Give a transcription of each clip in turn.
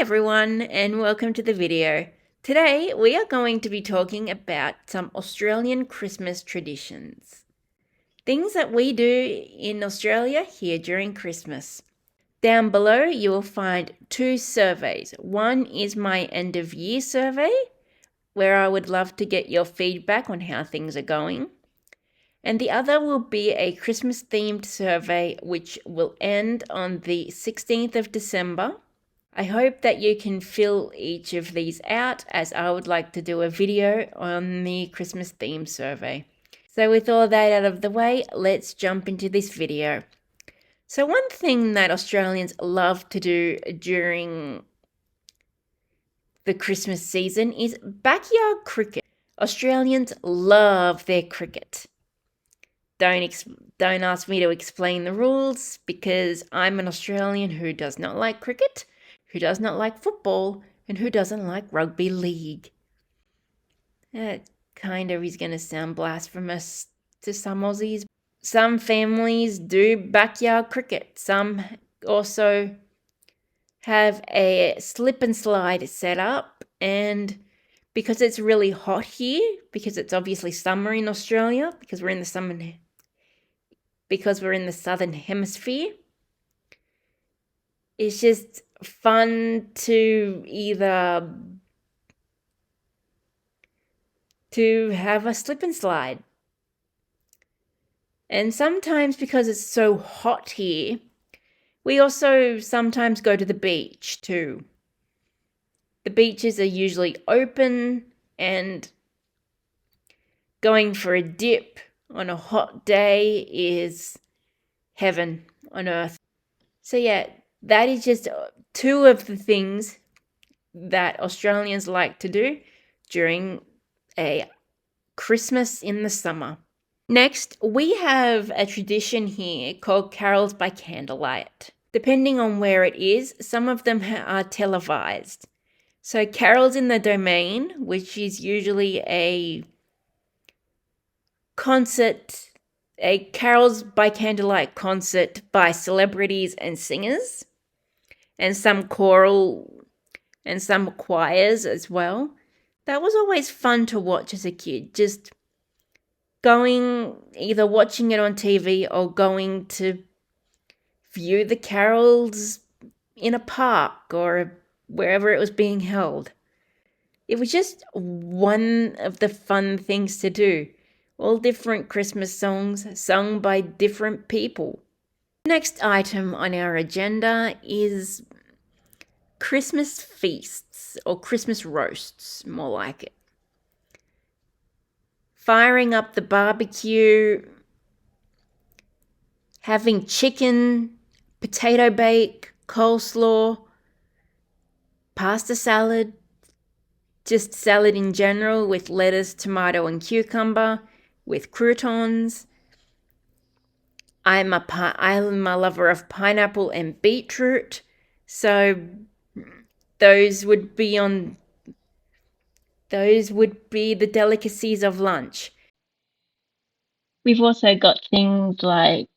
everyone, and welcome to the video. Today we are going to be talking about some Australian Christmas traditions. Things that we do in Australia here during Christmas. Down below you will find two surveys. One is my end of year survey, where I would love to get your feedback on how things are going. And the other will be a Christmas themed survey which will end on the 16th of December. I hope that you can fill each of these out, as I would like to do a video on the Christmas theme survey. So with all that out of the way, let's jump into this video. So one thing that Australians love to do during the Christmas season is backyard cricket. Australians love their cricket. Don't ask me to explain the rules, because I'm an Australian who does not like cricket, who does not like football, and who doesn't like rugby league. That kind of is going to sound blasphemous to some Aussies. Some families do backyard cricket. Some also have a slip and slide set up, and because it's really hot here, because it's obviously summer in Australia, because we're in the southern hemisphere, it's just fun to have a slip and slide. And sometimes, because it's so hot here, we also sometimes go to the beach too. The beaches are usually open, and going for a dip on a hot day is heaven on earth. So yeah, that is just two of the things that Australians like to do during a Christmas in the summer. Next, we have a tradition here called Carols by Candlelight. Depending on where it is, some of them are televised. So Carols in the Domain, which is usually a concert, a Carols by Candlelight concert by celebrities and singers, and some choral and some choirs as well. That was always fun to watch as a kid, just either watching it on TV or going to view the carols in a park or wherever it was being held. It was just one of the fun things to do. All different Christmas songs sung by different people. Next item on our agenda is Christmas feasts, or Christmas roasts, more like it. Firing up the barbecue, having chicken, potato bake, coleslaw, pasta salad, just salad in general with lettuce, tomato and cucumber, with croutons. I'm a lover of pineapple and beetroot, so those would be the delicacies of lunch. We've also got things like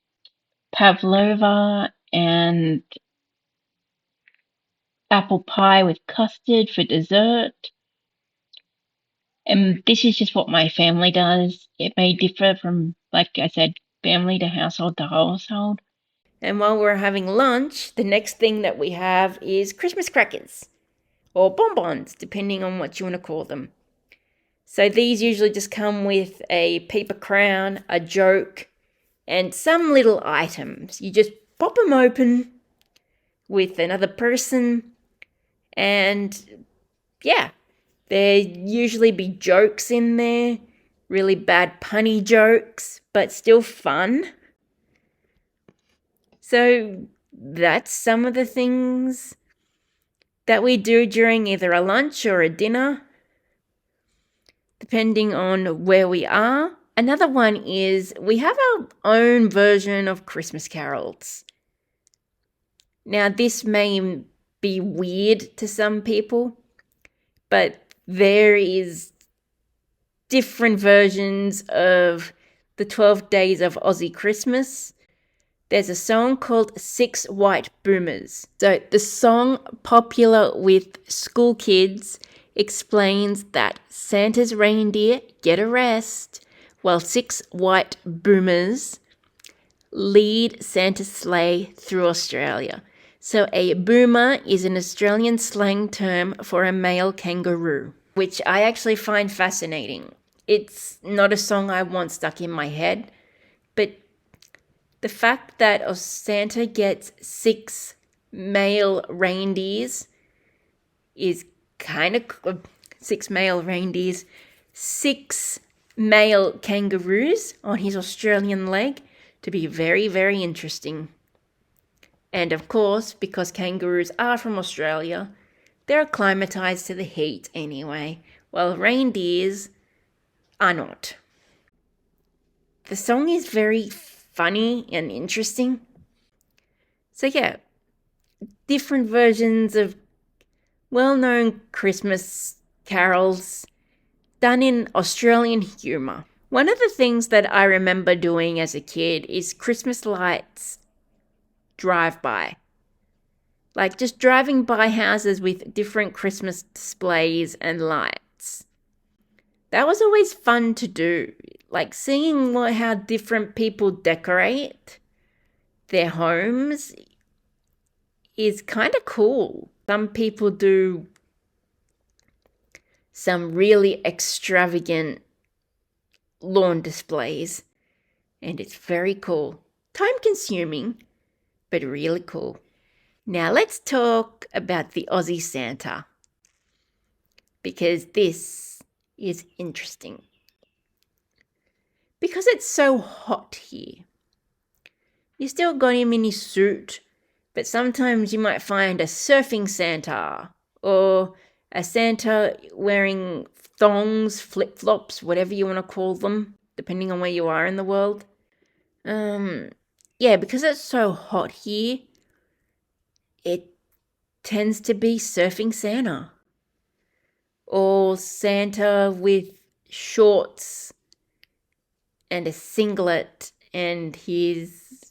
pavlova and apple pie with custard for dessert. And this is just what my family does. It may differ from, like I said, family to household to household. And while we're having lunch, the next thing that we have is Christmas crackers, or bonbons, depending on what you want to call them. So these usually just come with a paper crown, a joke, and some little items. You just pop them open with another person, and yeah, there usually be jokes in there, really bad punny jokes, but still fun. So that's some of the things that we do during either a lunch or a dinner, depending on where we are. Another one is we have our own version of Christmas carols. Now, this may be weird to some people, but there is different versions of the 12 Days of Aussie Christmas. there's a song called Six White Boomers. So the song, popular with school kids, explains that Santa's reindeer get a rest while six white boomers lead Santa's sleigh through Australia. So a boomer is an Australian slang term for a male kangaroo, which I actually find fascinating. It's not a song I want stuck in my head, but the fact that Santa gets six male reindeers is kind of six male reindeers, six male kangaroos on his Australian leg to be very, very interesting. And of course, because kangaroos are from Australia, they're acclimatized to the heat anyway, while reindeers are not. The song is very funny and interesting. So yeah, different versions of well-known Christmas carols done in Australian humour. One of the things that I remember doing as a kid is Christmas lights drive-by. Like just driving by houses with different Christmas displays and lights. That was always fun to do. Like seeing how different people decorate their homes is kind of cool. Some people do some really extravagant lawn displays, and it's very cool. Time consuming, but really cool. Now let's talk about the Aussie Santa, because this is interesting. Because it's so hot here, you still got him in his suit, but sometimes you might find a surfing Santa or a Santa wearing thongs, flip-flops, whatever you want to call them, depending on where you are in the world. Yeah, because it's so hot here, it tends to be surfing Santa. Or Santa with shorts and a singlet and his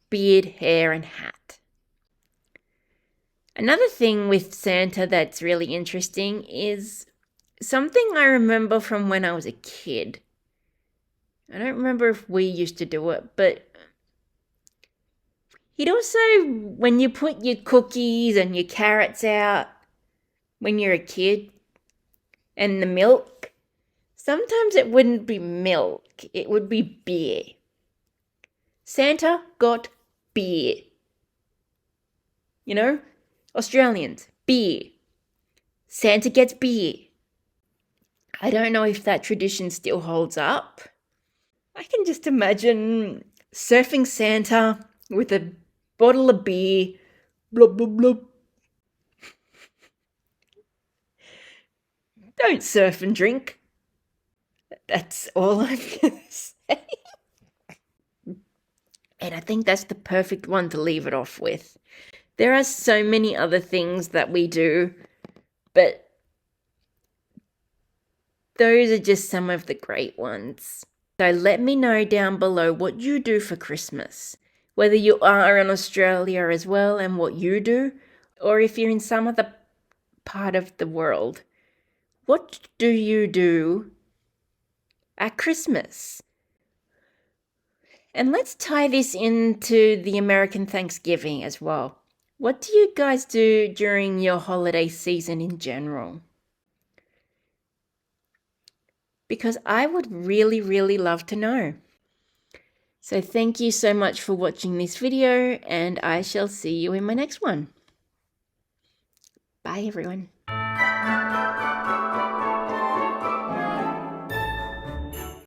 beard, hair, and hat. Another thing with Santa that's really interesting is something I remember from when I was a kid. I don't remember if we used to do it, but he'd also, when you put your cookies and your carrots out when you're a kid, and the milk, sometimes it wouldn't be milk, it would be beer. Santa got beer. You know? Australians, beer. Santa gets beer. I don't know if that tradition still holds up. I can just imagine surfing Santa with a bottle of beer. Blub, blub, blub. Don't surf and drink. That's all I'm going to say. And I think that's the perfect one to leave it off with. There are so many other things that we do, but those are just some of the great ones. So let me know down below what you do for Christmas, whether you are in Australia as well and what you do, or if you're in some other part of the world. What do you do at Christmas? And let's tie this into the American Thanksgiving as well. What do you guys do during your holiday season in general? Because I would really, really love to know. So thank you so much for watching this video, and I shall see you in my next one. Bye, everyone.